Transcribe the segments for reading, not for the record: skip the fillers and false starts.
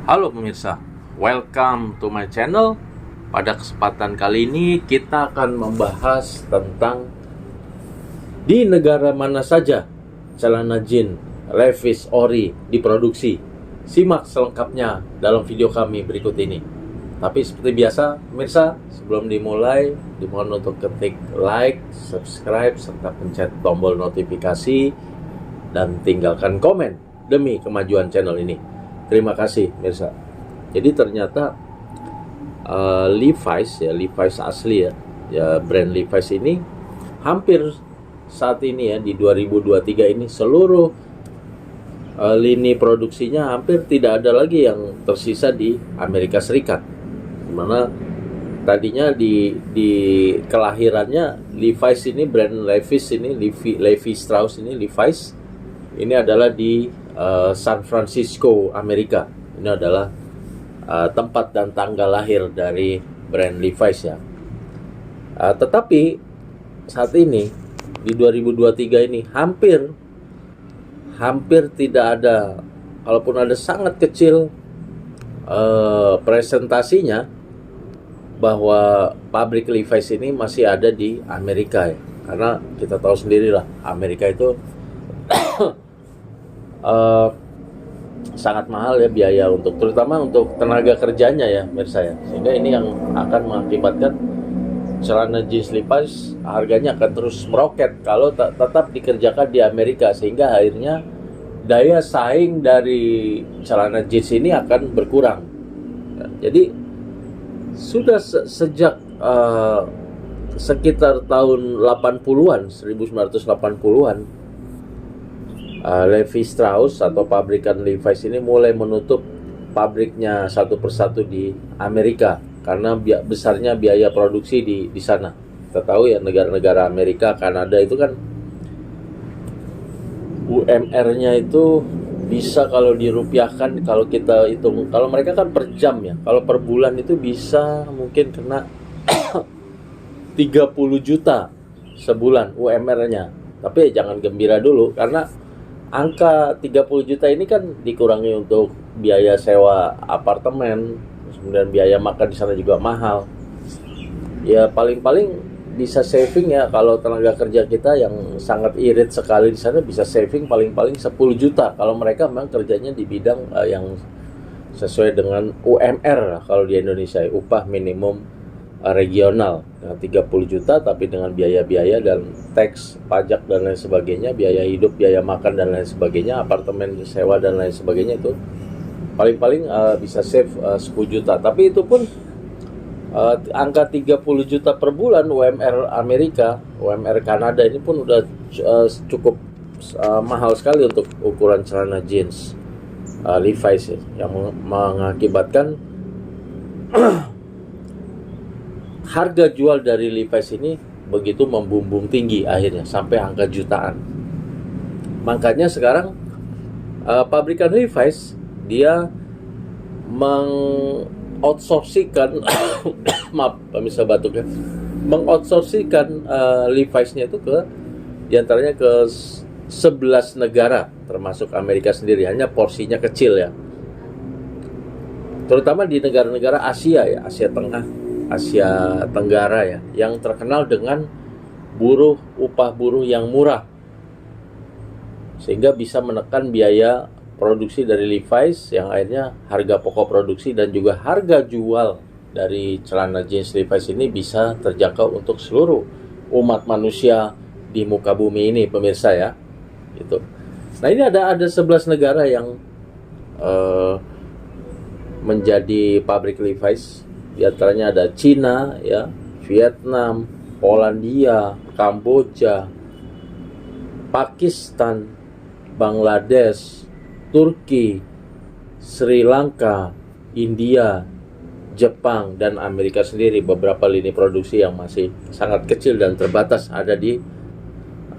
Halo pemirsa, welcome to my channel. Pada kesempatan kali ini kita akan membahas tentang di negara mana saja celana jeans Levi's Ori diproduksi. Simak selengkapnya dalam video kami berikut ini. Tapi seperti biasa pemirsa, sebelum dimulai dimohon untuk ketik like, subscribe, serta pencet tombol notifikasi dan tinggalkan komen demi kemajuan channel ini. Terima kasih, Mirsa. Jadi ternyata Levi's asli ya brand Levi's ini hampir saat ini ya di 2023 ini seluruh lini produksinya hampir tidak ada lagi yang tersisa di Amerika Serikat. Dimana tadinya di kelahirannya Levi's ini, brand Levi's ini, Levi Strauss ini, Levi's ini adalah di San Francisco, Amerika. Ini adalah tempat dan tanggal lahir dari brand Levi's ya. Tetapi saat ini di 2023 ini hampir tidak ada, kalaupun ada sangat kecil presentasinya bahwa pabrik Levi's ini masih ada di Amerika ya. Karena kita tahu sendirilah Amerika itu sangat mahal ya biaya untuk, terutama untuk tenaga kerjanya ya pemirsa ya, sehingga ini yang akan mengakibatkan celana jeans Levi's harganya akan terus meroket kalau tetap dikerjakan di Amerika, sehingga akhirnya daya saing dari celana jeans ini akan berkurang ya. Jadi sudah sejak sekitar tahun 80-an, 1980-an, Levi Strauss atau pabrikan Levi's ini mulai menutup pabriknya satu persatu di Amerika karena besarnya biaya produksi di sana. Kita tahu ya, negara-negara Amerika, Kanada itu kan UMR-nya itu bisa, kalau dirupiahkan, kalau kita hitung, kalau mereka kan per jam ya, kalau per bulan itu bisa mungkin kena 30 juta sebulan UMR-nya. Tapi ya jangan gembira dulu, karena angka 30 juta ini kan dikurangi untuk biaya sewa apartemen, kemudian biaya makan di sana juga mahal. Ya paling-paling bisa saving ya, kalau tenaga kerja kita yang sangat irit sekali di sana bisa saving paling-paling 10 juta kalau mereka memang kerjanya di bidang yang sesuai dengan UMR kalau di Indonesia, upah minimum regional, dengan 30 juta tapi dengan biaya-biaya dan teks, pajak dan lain sebagainya, biaya hidup, biaya makan dan lain sebagainya, apartemen sewa dan lain sebagainya, itu paling-paling bisa save 10 juta. Tapi itu pun angka 30 juta per bulan UMR Amerika, UMR Kanada ini pun udah cukup mahal sekali untuk ukuran celana jeans Levi's ya, yang mengakibatkan harga jual dari Levi's ini begitu membumbung tinggi, akhirnya sampai angka jutaan. Makanya sekarang pabrikan Levi's dia mengoutsourcingkan maaf pemirsa batuk ya, mengoutsourcingkan Levi's-nya itu ke diantaranya ke 11 negara termasuk Amerika sendiri, hanya porsinya kecil ya, terutama di negara-negara Asia ya, Asia Tengah, Asia Tenggara ya, yang terkenal dengan upah buruh yang murah, sehingga bisa menekan biaya produksi dari Levi's, yang akhirnya harga pokok produksi dan juga harga jual dari celana jeans Levi's ini bisa terjangkau untuk seluruh umat manusia di muka bumi ini pemirsa ya, gitu. Nah ini ada 11 negara yang menjadi pabrik Levi's. Di antaranya ada Cina ya, Vietnam, Polandia, Kamboja, Pakistan, Bangladesh, Turki, Sri Lanka, India, Jepang, dan Amerika sendiri. Beberapa lini produksi yang masih sangat kecil dan terbatas ada di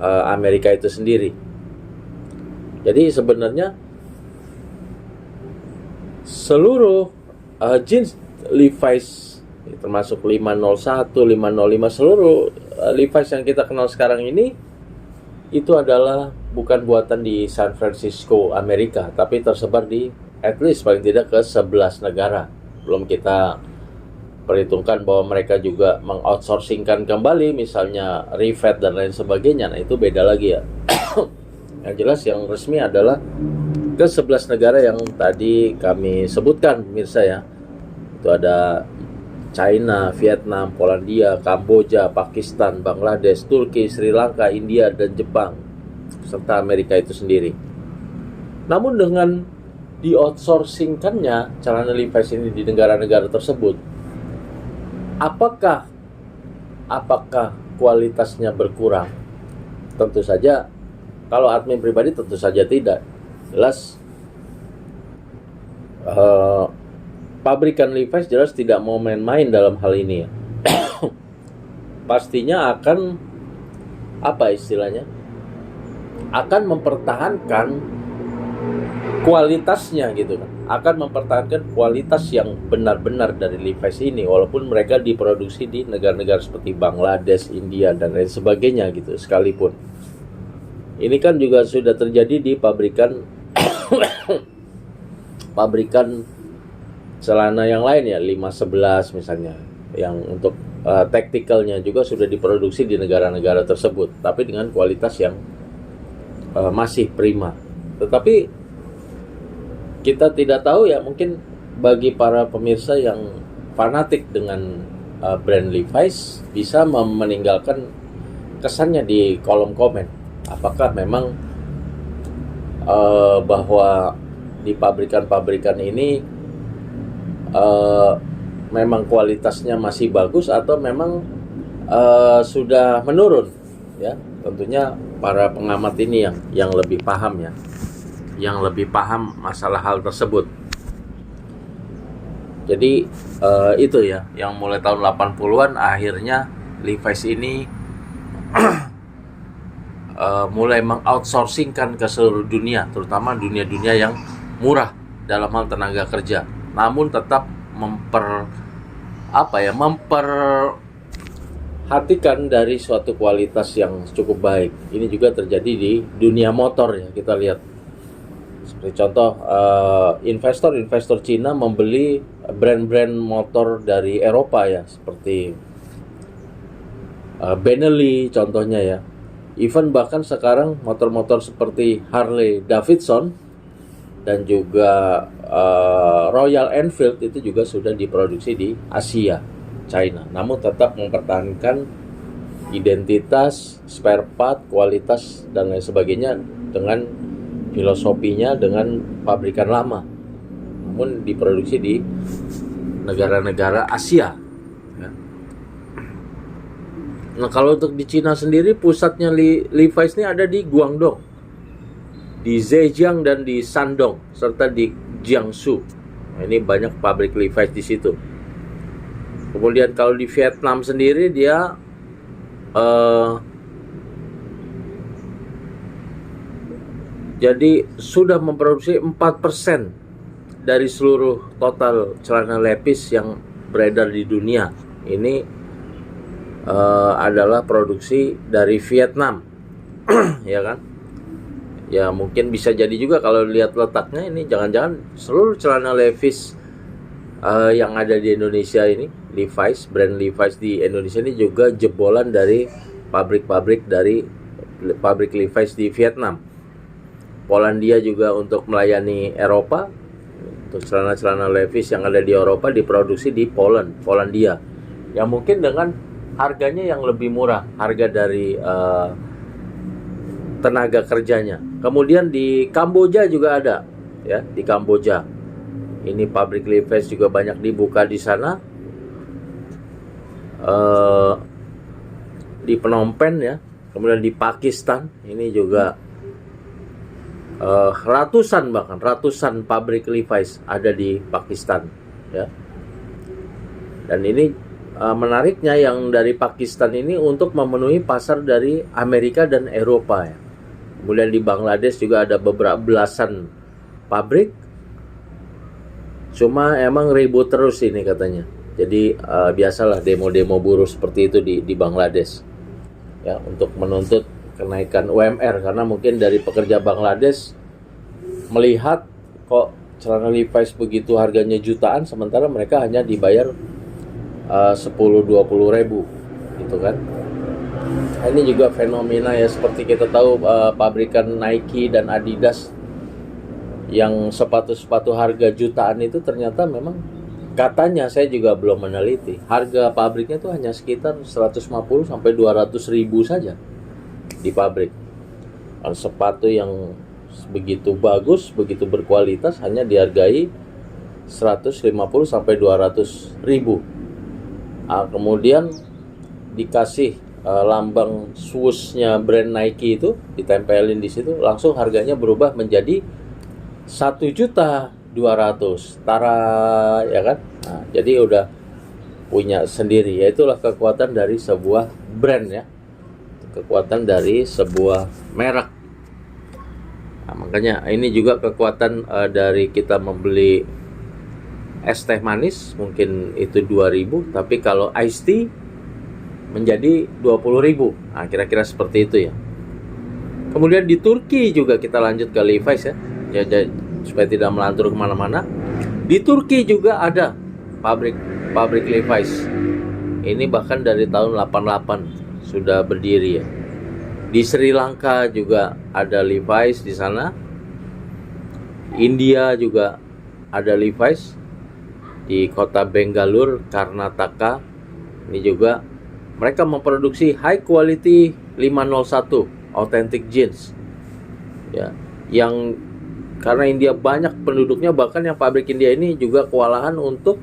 Amerika itu sendiri. Jadi sebenarnya seluruh jeans Levi's termasuk 501, 505, seluruh Levi's yang kita kenal sekarang ini itu adalah bukan buatan di San Francisco, Amerika, tapi tersebar di at least paling tidak ke 11 negara. Belum kita perhitungkan bahwa mereka juga mengoutsourcingkan kembali misalnya Rivet dan lain sebagainya. Nah itu beda lagi ya. Yang jelas yang resmi adalah ke 11 negara yang tadi kami sebutkan pemirsa ya. Itu ada China, Vietnam, Polandia, Kamboja, Pakistan, Bangladesh, Turki, Sri Lanka, India, dan Jepang, serta Amerika itu sendiri. Namun dengan di-outsourcingkannya celana Levi's ini di negara-negara tersebut, apakah kualitasnya berkurang? Tentu saja, kalau admin pribadi tentu saja tidak. Jelas pabrikan Levi's jelas tidak mau main-main dalam hal ini ya. Pastinya akan akan mempertahankan kualitasnya gitu kan. Akan mempertahankan kualitas yang benar-benar dari Levi's ini walaupun mereka diproduksi di negara-negara seperti Bangladesh, India dan lain sebagainya gitu sekalipun. Ini kan juga sudah terjadi di pabrikan celana yang lain ya, 511 misalnya, yang untuk tacticalnya juga sudah diproduksi di negara-negara tersebut, tapi dengan kualitas yang masih prima. Tetapi kita tidak tahu ya, mungkin bagi para pemirsa yang fanatik dengan brand Levi's bisa meninggalkan kesannya di kolom komen. Apakah memang bahwa di pabrikan-pabrikan ini memang kualitasnya masih bagus atau memang sudah menurun ya? Tentunya para pengamat ini yang lebih paham ya, yang lebih paham masalah hal tersebut. Jadi itu ya, yang mulai tahun 80-an akhirnya Levi's ini mulai mengoutsourcingkan ke seluruh dunia, terutama dunia-dunia yang murah dalam hal tenaga kerja, namun tetap memperhatikan dari suatu kualitas yang cukup baik. Ini juga terjadi di dunia motor ya, kita lihat. Seperti contoh, investor Cina membeli brand-brand motor dari Eropa ya, seperti Benelli contohnya ya. Even bahkan sekarang motor-motor seperti Harley Davidson dan juga Royal Enfield itu juga sudah diproduksi di Asia, China. Namun tetap mempertahankan identitas, spare part, kualitas dan lain sebagainya dengan filosofinya dengan pabrikan lama. Namun diproduksi di negara-negara Asia. Nah kalau untuk di Cina sendiri pusatnya Levi's ini ada di Guangdong, di Zhejiang dan di Shandong serta di Jiangsu. Nah, ini banyak pabrik Levi's di situ. Kemudian kalau di Vietnam sendiri dia jadi sudah memproduksi 4% dari seluruh total celana Levi's yang beredar di dunia. Ini adalah produksi dari Vietnam. Ya kan? Ya mungkin bisa jadi juga kalau lihat letaknya ini jangan-jangan seluruh celana Levi's yang ada di Indonesia ini, Levi's, brand Levi's di Indonesia ini juga jebolan dari pabrik-pabrik dari pabrik Levi's di Vietnam. Polandia juga untuk melayani Eropa. Untuk celana-celana Levi's yang ada di Eropa diproduksi di Polandia. Yang mungkin dengan harganya yang lebih murah, harga dari tenaga kerjanya. Kemudian di Kamboja juga ada, ya, di Kamboja. Ini pabrik Levi's juga banyak dibuka di sana. Di Phnom Penh ya. Kemudian di Pakistan, ini juga ratusan pabrik Levi's ada di Pakistan, ya. Dan ini menariknya yang dari Pakistan ini untuk memenuhi pasar dari Amerika dan Eropa ya. Kemudian di Bangladesh juga ada beberapa belasan pabrik. Cuma emang ribut terus ini katanya. Jadi biasalah demo-demo buruh seperti itu di Bangladesh. Ya, untuk menuntut kenaikan UMR karena mungkin dari pekerja Bangladesh melihat kok celana Levi's begitu harganya jutaan, sementara mereka hanya dibayar 10-20 ribu gitu kan. Nah, ini juga fenomena ya, seperti kita tahu pabrikan Nike dan Adidas yang sepatu-sepatu harga jutaan itu ternyata memang, katanya, saya juga belum meneliti, harga pabriknya itu hanya sekitar 150 sampai 200 ribu saja di pabrik. Sepatu yang begitu bagus, begitu berkualitas hanya dihargai 150 sampai 200 ribu. Kemudian dikasih lambang swoosh-nya brand Nike itu ditempelin di situ, langsung harganya berubah menjadi 1.200.000. Tara, ya kan? Nah, jadi udah punya sendiri. Ya, itulah kekuatan dari sebuah brand ya. Kekuatan dari sebuah merek. Nah, makanya ini juga kekuatan dari kita membeli es teh manis, mungkin itu 2.000, tapi kalau iced tea menjadi 20.000. Nah, kira-kira seperti itu ya. Kemudian di Turki juga kita lanjut ke Levi's ya. Supaya tidak melantur kemana-mana. Di Turki juga ada pabrik Levi's. Ini bahkan dari tahun 88 sudah berdiri ya. Di Sri Lanka juga ada Levi's di sana. India juga ada Levi's di kota Bangalore, Karnataka. Ini juga mereka memproduksi high quality 501 authentic jeans. Ya, yang karena India banyak penduduknya, bahkan yang pabrik India ini juga kewalahan untuk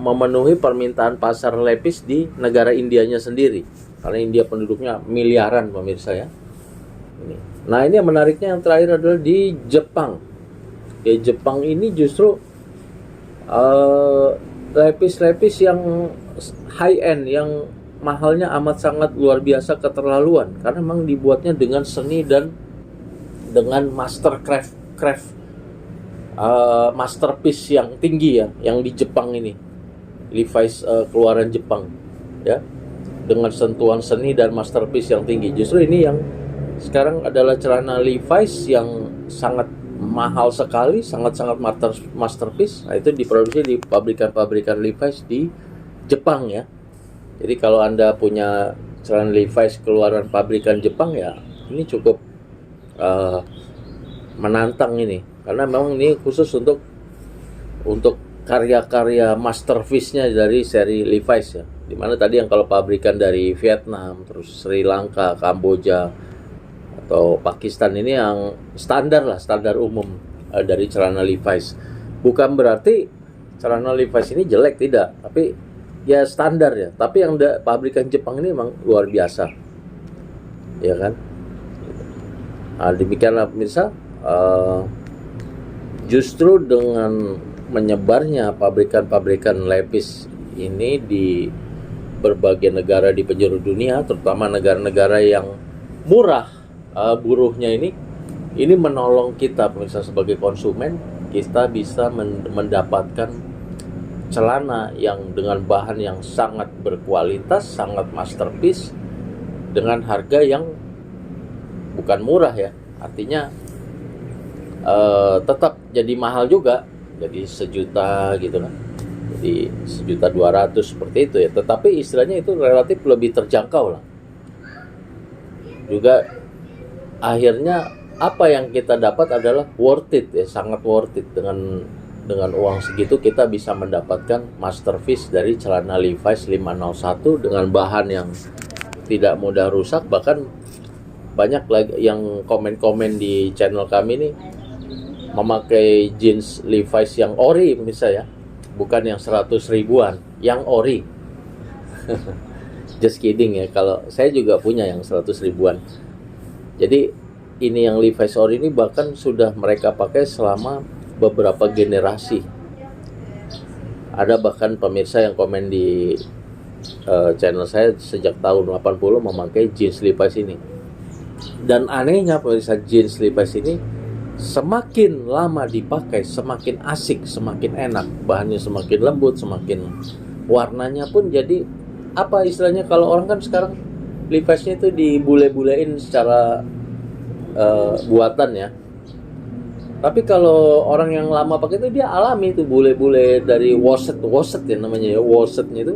memenuhi permintaan pasar Levi's di negara Indianya sendiri. Karena India penduduknya miliaran pemirsa ya. Nah, ini yang menariknya yang terakhir adalah di Jepang. Di Jepang ini justru Levi's yang high end, yang mahalnya amat sangat luar biasa, keterlaluan, karena memang dibuatnya dengan seni dan dengan masterpiece yang tinggi ya, yang di Jepang ini Levi's keluaran Jepang ya, dengan sentuhan seni dan masterpiece yang tinggi. Justru ini yang sekarang adalah celana Levi's yang sangat mahal sekali, sangat-sangat masterpiece. Nah, itu diproduksi di pabrikan-pabrikan Levi's di Jepang ya. Jadi kalau Anda punya celana Levi's keluaran pabrikan Jepang ya, ini cukup menantang ini, karena memang ini khusus untuk karya-karya masterpiece-nya dari seri Levi's ya. Dimana tadi yang kalau pabrikan dari Vietnam, terus Sri Lanka, Kamboja, atau Pakistan, ini yang standar umum dari celana Levi's. Bukan berarti celana Levi's ini jelek, tidak, tapi ya standar ya. Tapi yang pabrikan Jepang ini memang luar biasa, ya kan? Nah, demikianlah pemirsa. Justru dengan menyebarnya pabrikan-pabrikan Levi's ini di berbagai negara di penjuru dunia, terutama negara-negara yang murah buruhnya, ini menolong kita pemirsa sebagai konsumen. Kita bisa mendapatkan celana yang dengan bahan yang sangat berkualitas, sangat masterpiece, dengan harga yang bukan murah ya. Artinya tetap jadi mahal juga, jadi 1 juta gitu kan, jadi 1.200.000 seperti itu ya. Tetapi istilahnya itu relatif lebih terjangkau lah. Juga akhirnya apa yang kita dapat adalah worth it ya, sangat worth it. Dengan uang segitu kita bisa mendapatkan masterpiece dari celana Levi's 501 dengan bahan yang tidak mudah rusak. Bahkan banyak lagi yang komen-komen di channel kami nih memakai jeans Levi's yang ori misalnya, bukan yang 100 ribuan, yang ori. Just kidding ya, kalau saya juga punya yang 100 ribuan. Jadi ini yang Levi's ori ini bahkan sudah mereka pakai selama beberapa generasi. Ada bahkan pemirsa yang komen di channel saya sejak tahun 80 memakai jeans Levi's ini. Dan anehnya pemirsa, jeans Levi's ini semakin lama dipakai semakin asik, semakin enak, bahannya semakin lembut, semakin warnanya pun jadi apa istilahnya, kalau orang kan sekarang Levi's-nya itu dibule-bulein secara buatan ya. Tapi kalau orang yang lama pakai itu dia alami itu bule-bule dari woset ya namanya ya, wosetnya itu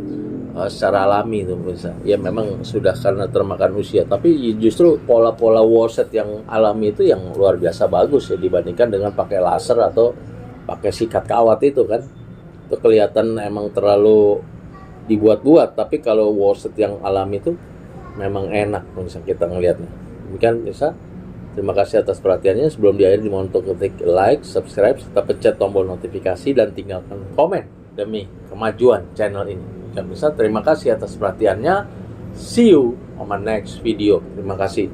secara alami itu bisa. Ya memang sudah karena termakan usia, tapi justru pola-pola woset yang alami itu yang luar biasa bagus ya dibandingkan dengan pakai laser atau pakai sikat kawat itu kan. Itu kelihatan emang terlalu dibuat-buat, tapi kalau woset yang alami itu memang enak bisa kita ngelihatnya. Demikian bisa. Terima kasih atas perhatiannya. Sebelum diakhiri dimohon untuk klik like, subscribe, serta pencet tombol notifikasi dan tinggalkan komen demi kemajuan channel ini. Dan bisa terima kasih atas perhatiannya. See you on my next video. Terima kasih.